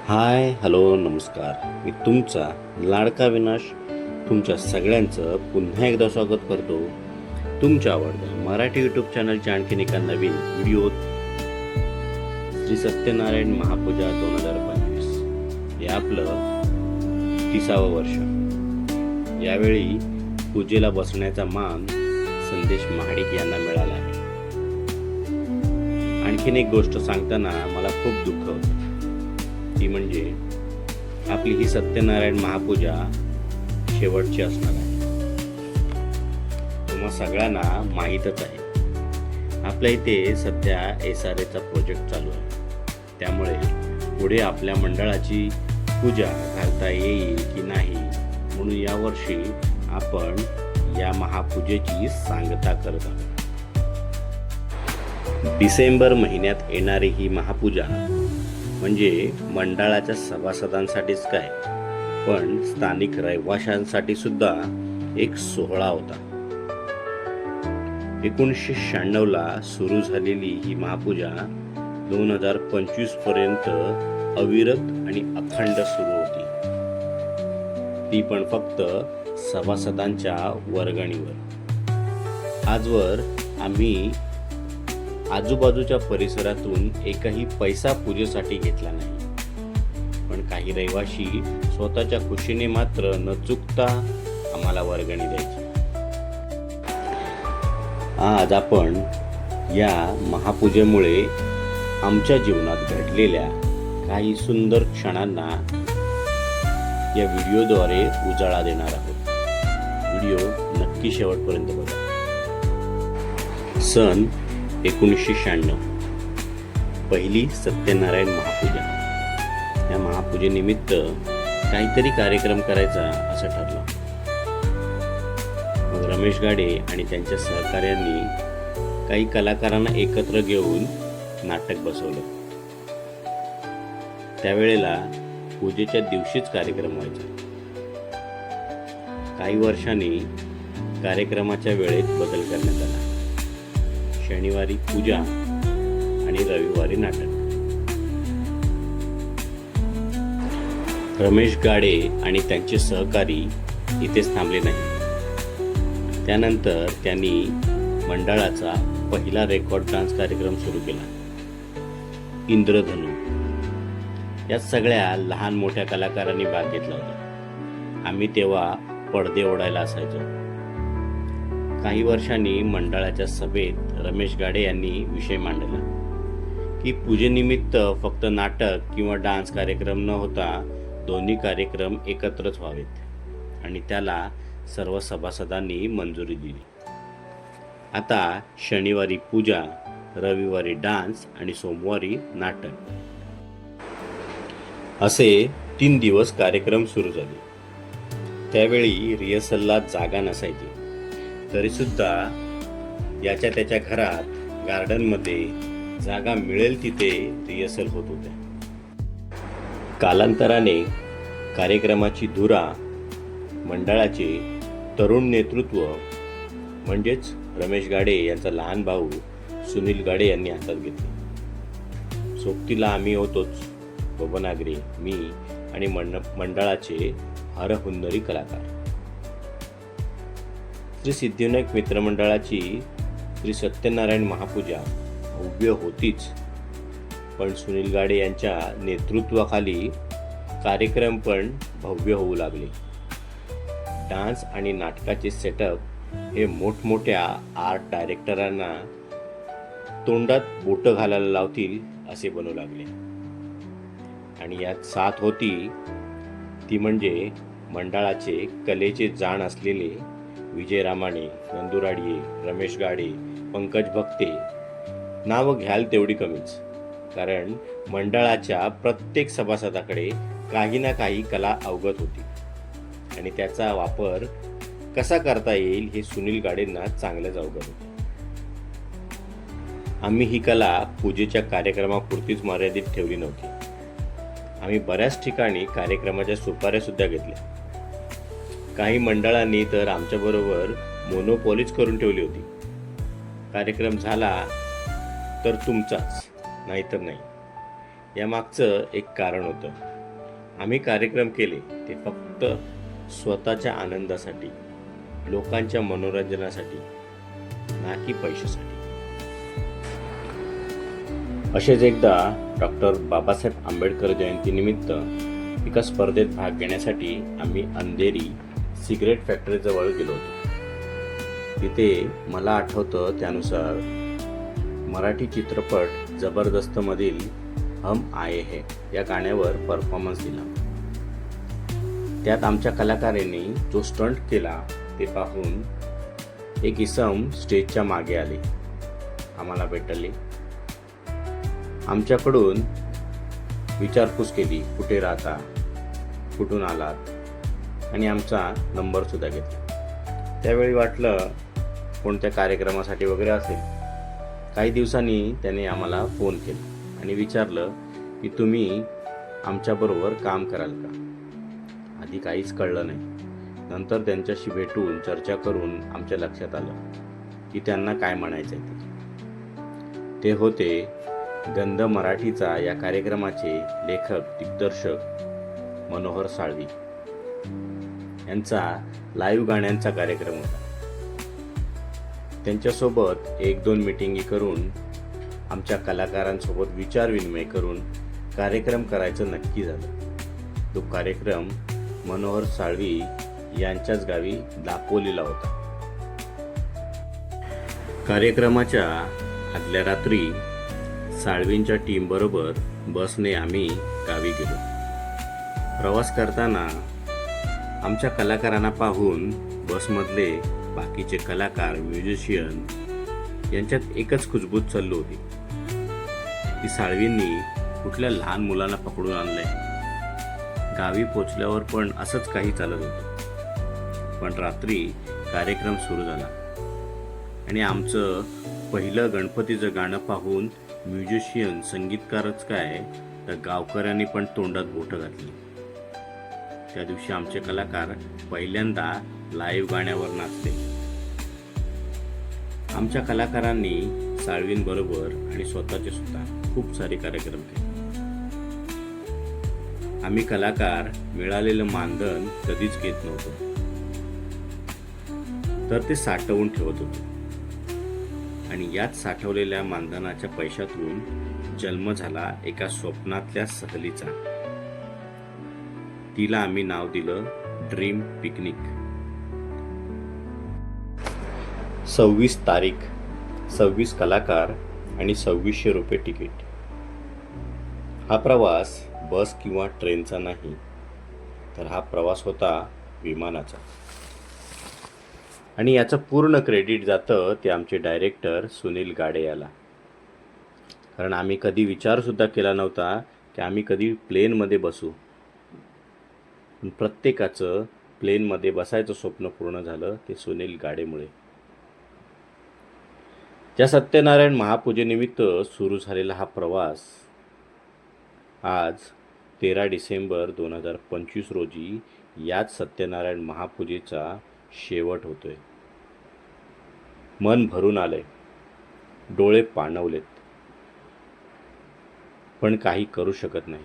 Hi hello नमस्कार. मी तुमचा लाडका विनाश तुमच्या सगळ्यांचं पुन्हा एकदा स्वागत करतो तुमच्या आवडत्या मराठी यूट्यूब चॅनलच्या आणखीन एका नवीन व्हिडिओत. श्री सत्यनारायण महापूजा 2025 हे आपलं 30वं वर्ष. यावेळी पूजेला बसण्याचा मान संदेश महाडिक यांना मिळाला आहे. आणखीन एक गोष्ट सांगताना मला खूप दुःख होतं, ती म्हणजे आपली ही सत्यनारायण महापूजा शेवटची असणार आहे. तुम्हा सगळ्यांना माहीतच आहे, आपल्या इथे सध्या SRAचा प्रोजेक्ट चालू आहे. त्यामुळे पुढे आपल्या मंडळाची पूजा घालता येईल की नाही म्हणून यावर्षी आपण या महापूजेची सांगता करत आहोत. डिसेंबर महिन्यात येणारी ही महापूजा म्हणजे मंडळाच्या सभासदांसाठीच काय, पण स्थानिक रहिवाशांसाठी सुद्धा एक सोहळा होता. 1996 सुरू झालेली ही महापूजा 2025 पर्यंत अविरत आणि अखंड सुरू होती. ती पण फक्त सभासदांच्या वर्गणीवर. आजवर आम्ही आजूबाजूच्या परिसरातून एकही पैसा पूजेसाठी घेतला नाही, पण काही रहिवाशी स्वतःच्या खुशीने मात्र न चुकता आम्हाला वर्गणी द्यायची. आज आपण या महापूजेमुळे आमच्या जीवनात घडलेल्या काही सुंदर क्षणांना या व्हिडिओद्वारे उजाळा देणार आहोत. व्हिडिओ नक्की शेवटपर्यंत बघा. सन 1996 पहिली सत्यनारायण महापूजा. या महापूजेनिमित्त काहीतरी कार्यक्रम करायचा असं ठरलं. मग रमेश गाडे आणि त्यांच्या सहकाऱ्यांनी काही कलाकारांना एकत्र घेऊन नाटक बसवलं. त्यावेळेला पूजेच्या दिवशीच कार्यक्रम व्हायचा. काही वर्षांनी कार्यक्रमाच्या वेळेत बदल करण्यात आला. शनिवारी पूजा आणि रविवारी नाटक. रमेश गाडे आणि त्यांचे सहकारी इथेच थांबले नाही. त्यानंतर त्यांनी मंडळाचा पहिला रेकॉर्ड डान्स कार्यक्रम सुरू केला, इंद्रधनु. या सगळ्या लहान मोठ्या कलाकारांनी भाग घेतला होता. आम्ही तेव्हा पडदे ओढायला असायचो. काही वर्षांनी मंडळाच्या सभेत रमेश गाडे यांनी विषय मांडला की पूजेनिमित्त फक्त नाटक किंवा डान्स कार्यक्रम न होता दोन्ही कार्यक्रम एकत्रच व्हावेत, आणि त्याला सर्व सभासदांनी मंजुरी दिली. आता शनिवारी पूजा, रविवारी डान्स आणि सोमवारी नाटक असे 3 दिवस कार्यक्रम सुरू झाले. त्यावेळी रिहर्सलला जागा नसायची, तरी सुद्धा याच्या त्याच्या घरात, गार्डनमध्ये जागा मिळेल तिथे रिहर्सल होत होत्या. कालांतराने कार्यक्रमाची धुरा मंडळाचे तरुण नेतृत्व म्हणजेच रमेश गाडे यांचा लहान भाऊ सुनील गाडे यांनी हातात घेतली. सोबतीला आम्ही होतोच, बबन आगरे, मी आणि मंडळाचे हरहुन्नरी कलाकार. श्री सिद्धिविनायक मित्रमंडळाची श्री सत्यनारायण महापूजा भव्य होतीच, पण सुनील गाडे यांच्या नेतृत्वाखाली कार्यक्रम पण भव्य होऊ लागले. डान्स आणि नाटकाचे सेटअप हे मोठमोठ्या आर्ट डायरेक्टरांना तोंडात बोटं घालायला लावतील असे बनू लागले. आणि यात साथ होती ती म्हणजे मंडळाचे कलेचे जाण असलेले विजय रामाणे, नंदू राडिये, रमेश गाडे, पंकज भक्ते. नावं घ्याल तेवढी कमीच, कारण मंडळाच्या प्रत्येक सभासदाकडे काही ना काही कला अवगत होती, आणि त्याचा वापर कसा करता येईल हे सुनील गाडेंना चांगलंच अवगत होतं. आम्ही ही कला पूजेच्या कार्यक्रमापुरतीच मर्यादित ठेवली नव्हती. आम्ही बऱ्याच ठिकाणी कार्यक्रमाच्या सुपाऱ्या सुद्धा घेतल्या. काही मंडळांनी तर आमच्याबरोबर मोनोपॉलीच करून ठेवली होती. कार्यक्रम झाला तर तुमचाच, नाहीतर नाही. यामागचं एक कारण होतं. आम्ही कार्यक्रम केले ते फक्त स्वतःच्या आनंदासाठी, लोकांच्या मनोरंजनासाठी, ना की पैशासाठी. असेच एकदा डॉक्टर बाबासाहेब आंबेडकर जयंतीनिमित्त एका स्पर्धेत भाग घेण्यासाठी आम्ही अंधेरी सिगरेट फॅक्टरीजवळ गेलो होतो. तिथे मला आठवतं त्यानुसार मराठी चित्रपट जबरदस्तमधील हम आए है या गाण्यावर परफॉर्मन्स दिला. त्यात आमच्या कलाकारांनी जो स्टंट केला ते पाहून एक इसम स्टेजच्या मागे आले, आम्हाला भेटले, आमच्याकडून विचारपूस केली, कुठे राहता, कुठून आलात, आणि आमचा नंबर सुद्धा घेतला. त्यावेळी वाटलं कोणत्या कार्यक्रमासाठी वगैरे असेल. काही दिवसांनी त्याने आम्हाला फोन केला आणि विचारलं की तुम्ही आमच्याबरोबर काम कराल का. आधी काहीच कळलं नाही. नंतर त्यांच्याशी भेटून चर्चा करून आमच्या लक्षात आलं की त्यांना काय म्हणायचं आहे. ते होते गंध मराठीचा या कार्यक्रमाचे लेखक दिग्दर्शक मनोहर साळवी यांचा लाईव्ह गाण्यांचा कार्यक्रम होता. त्यांच्यासोबत 1-2 मीटिंगी करून आमच्या कलाकारांसोबत विचारविनिमय करून कार्यक्रम करायचं नक्की झालं. तो कार्यक्रम मनोहर साळवी यांच्याच गावी दापोलीला होता. कार्यक्रमाच्या आदल्या रात्री साळवींच्या टीमबरोबर बसने आम्ही गावी गेलो. प्रवास करताना आमच्या कलाकारांना पाहून बसमधले बाकीचे कलाकार, म्युझिशियन यांच्यात एकच खुशबूत चालू होती. ती साळवींनी कुठल्या लहान मुलांना पकडून आणलंय. गावी पोचल्यावर पण असंच काही चालत होतं. पण रात्री कार्यक्रम सुरू झाला आणि आमचं पहिलं गणपतीचं गाणं पाहून म्युझिशियन, संगीतकारच काय तर गावकऱ्यांनी पण तोंडात बोटं घातली. त्या दिवशी आमचे कलाकार पहिल्यांदा लाईव्ह गाण्यावर नाचले. आमच्या कलाकारांनी साळवींबरोबर आणि स्वतःचे सुद्धा खूप सारे कार्यक्रम केले. आम्ही कलाकार मिळालेलं मानधन कधीच घेत नव्हतो, तर ते साठवून ठेवत होतो. आणि याच साठवलेल्या मानधनाच्या पैशातून जन्म झाला एका स्वप्नातल्या सहलीचा. तिला आम्ही नाव दिलं ड्रीम पिकनिक. 26 तारीख, 26 कलाकार आणि 2600 रुपये तिकीट. हा प्रवास बस किंवा ट्रेनचा नाही, तर हा प्रवास होता विमानाचा. आणि याचं पूर्ण क्रेडिट जातं ते आमचे डायरेक्टर सुनील गाडे याला. कारण आम्ही कधी विचारसुद्धा केला नव्हता की आम्ही कधी प्लेनमध्ये बसू. पण प्रत्येकाचं प्लेनमध्ये बसायचं स्वप्न पूर्ण झालं ते सुनील गाडेमुळे. त्या सत्यनारायण महापूजेनिमित्त सुरू झालेला हा प्रवास आज 13 डिसेंबर 2025 रोजी याच सत्यनारायण महापूजेचा शेवट होतोय. मन भरून आलंय, डोळे पाणवलेत, पण काही करू शकत नाही.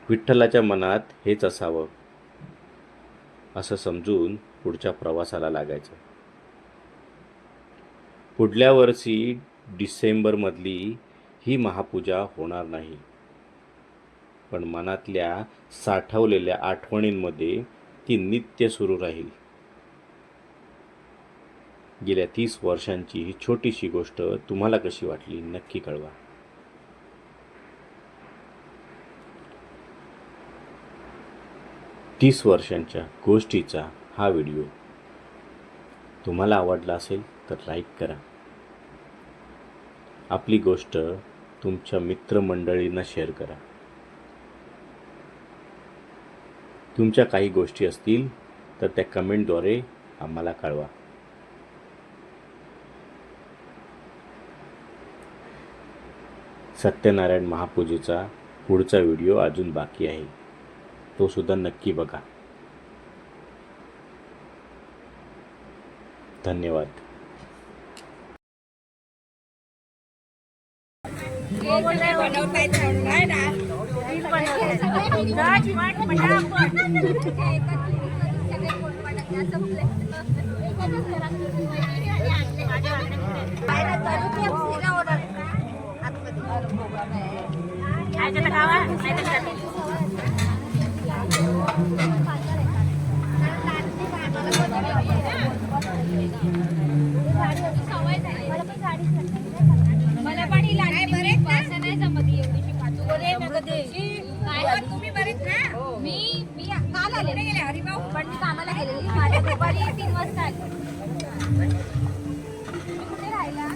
विठ्ठलाच्या मनात हेच असावं असं समजून पुढच्या प्रवासाला लागायचं. पुढल्या वर्षी डिसेंबरमधली ही महापूजा होणार नाही, पण मनातल्या साठवलेल्या आठवणींमध्ये ती नित्य सुरू राहील. गेल्या 30 वर्षांची ही छोटीशी गोष्ट तुम्हाला कशी वाटली नक्की कळवा. तीस वर्षांच्या गोष्टीचा हा व्हिडिओ तुम्हाला आवडला असेल तर लाईक करा. आपली गोष्ट तुमच्या मित्रमंडळींना शेअर करा. तुमच्या काही गोष्टी असतील तर त्या कमेंटद्वारे आम्हाला कळवा. सत्यनारायण महापूजेचा पुढचा व्हिडिओ अजून बाकी आहे, तो सुद्धा नक्की बघा. धन्यवाद. मला पण ही लाडी बरेच असं नाही जमत एवढीशी पाचू बोले ना तुम्ही बरेच ना मी काल आले गेले हरिभाऊ पण मी कामाला गेलेली माझ्या दुपारी 3 वाजता आले कुठे राहिला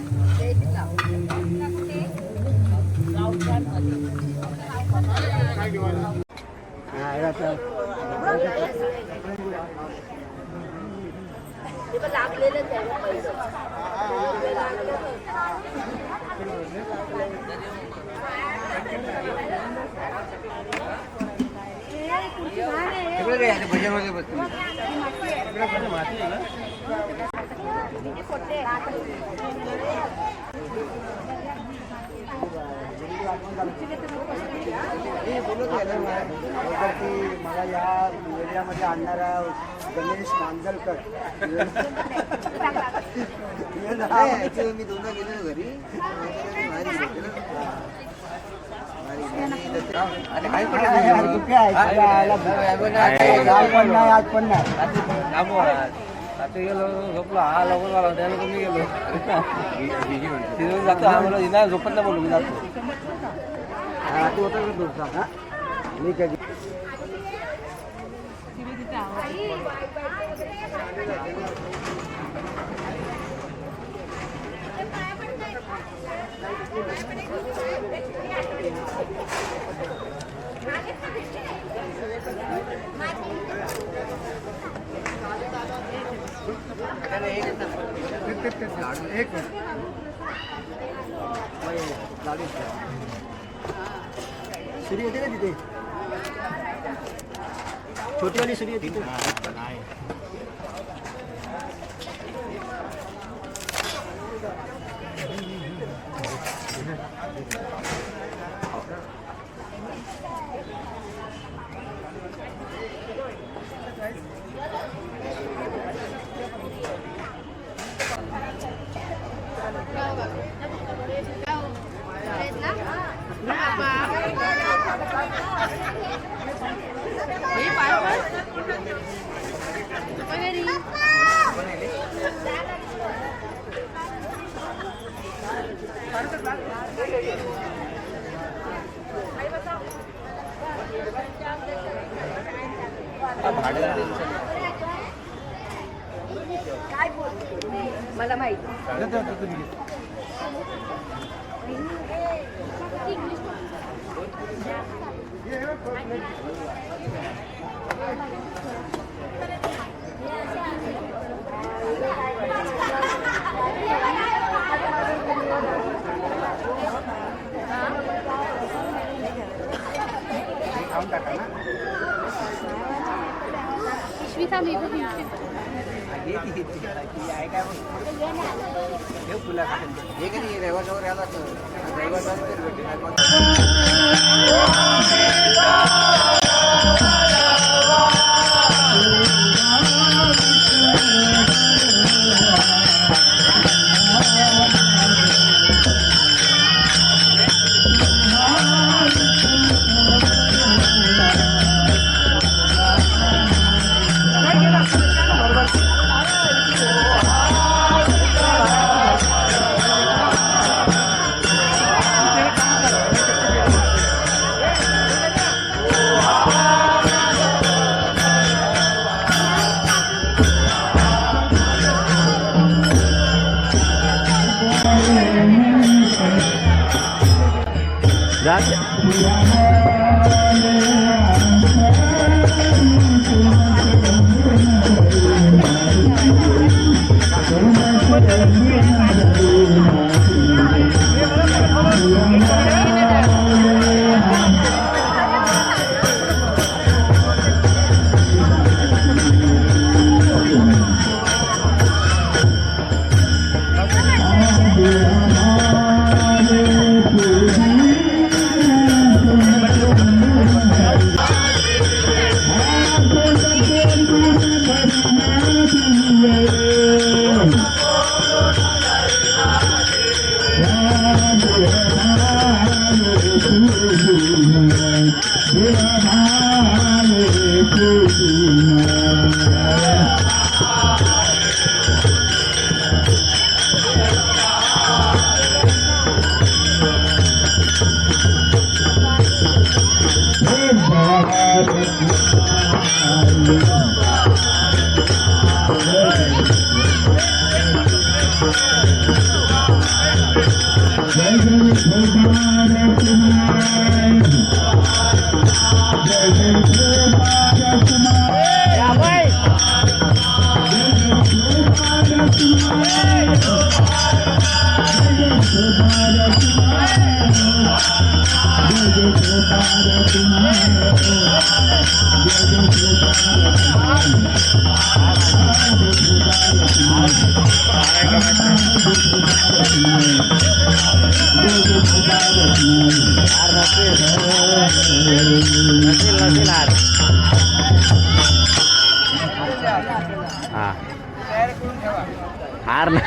लागलेलंच मला या एरियामध्ये आणणारा गणेश मांजलकर मी दोनदा गेलो घरी आज पण नाही आता गेलो झोपलो हा लवकर मला त्याला मी गेलो तिथून जातो हा मला इना झोपत नाही बोलू मी जातो तू होता मी कधी एक सुरी येते ना तिथे छोटीवाली सुरी येते तिथे मला माहिती पिशवी Thank you. हार ना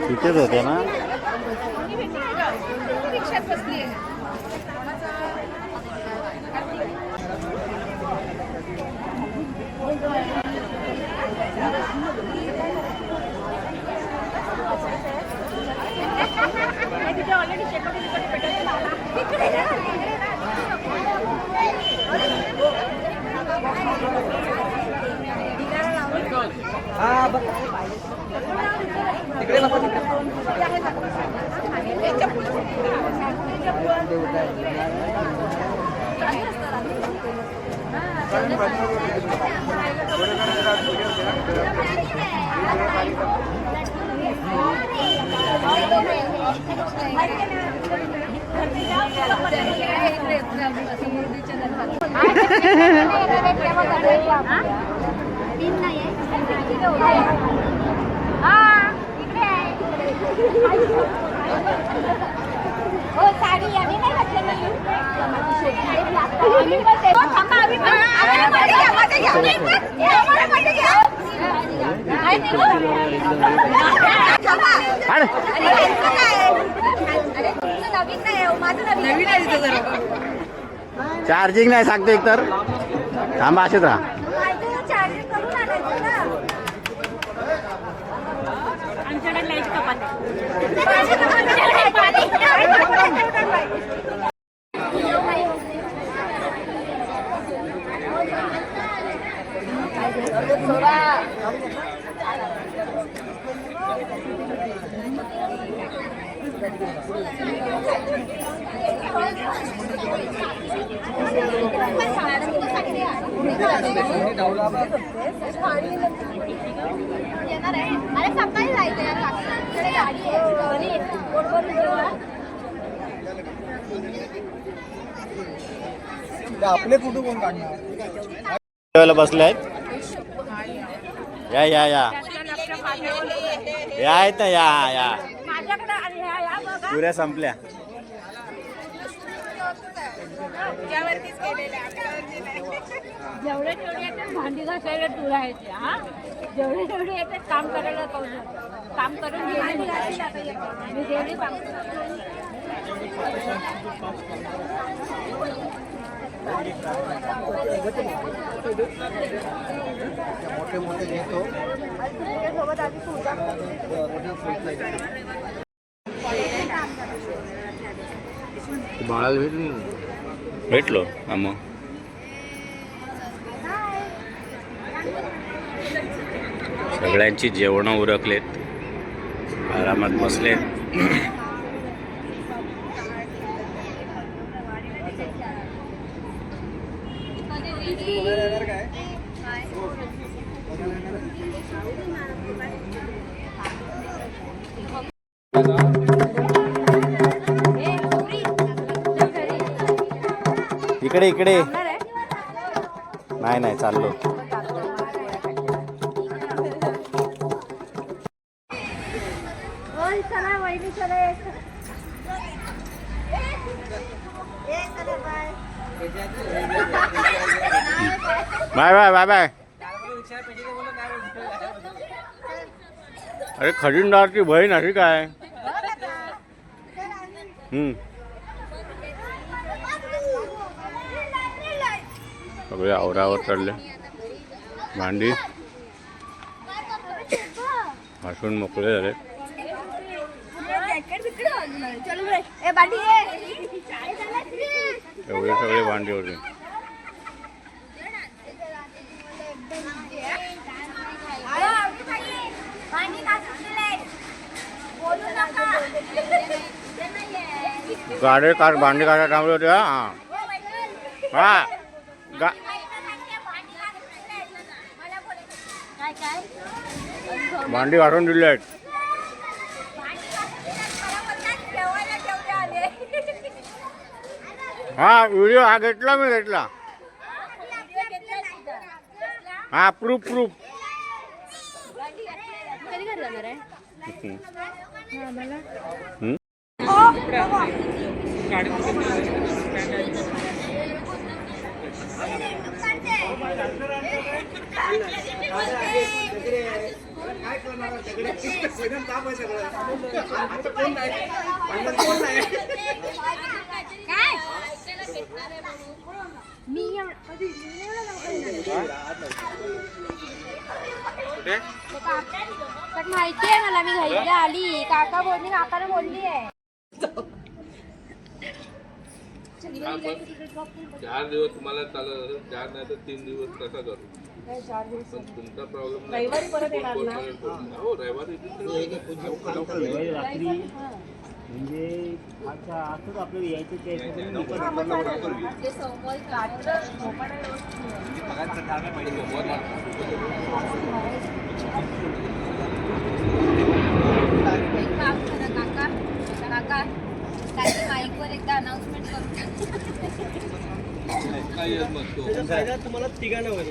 इथेच होते ना रिक्षात बसली हो साडी आम्ही नाही घातली चार्जिंग नाही सांगते एक तर थांबा असेच राहा येणार आहे. अरे सकाळी जायचं यार, आपल्याकडे गाडी आहे. बरोबर जेव्हा आपले फोटो कोण काढणार? जेवायला बसले आहेत. या या या या आहेत ना, या या माझ्याकडे आले या बघा. पुऱ्या संपल्या. जेवढे जेवढे येतात भांडी घासायला तुला यायचे हा, जेवढे जेवढे येतात काम करायला काम करून गेले मी जेवढे काम मोठे मोठे घेतो. सोबत आधी पूजा बाळाला भेटली भेटलो हा मग. सगळ्यांची जेवणं उरकलेत, आरामात बसलेत. इकडे इकडे नाही नाही चाललो. चला वहिनी चला बाय बाय बाय बाय. अरे खजिनदारची बहीण अशी काय. सगळे आवरावर चढले, भांडी घासून मोकळे झाले. एवढे सगळे भांडी होते. गाडे कार भांडी काढा थांबले होते. हा हा गा भांडी घासून दिले आहेत. हा व्हिडिओ हा घेतला मी घेतला. हा प्रूफ प्रूफ. माहिती आहे मला, मी घाईला आली. काका बोलली, काकाने बोलली आहे. 4 दिवस तुम्हाला चालत, 4 नाही तर 3 दिवस कसा करू. पण तुमचा प्रॉब्लेम रविवारी परत येणार ना. हो रविवारी रात्री म्हणजे अच्छा असंच आपल्याला यायचं ते काका माईकवर एकदा अनाउन्समेंट करू. तुम्हाला तुम्हाला तिघांना होईल.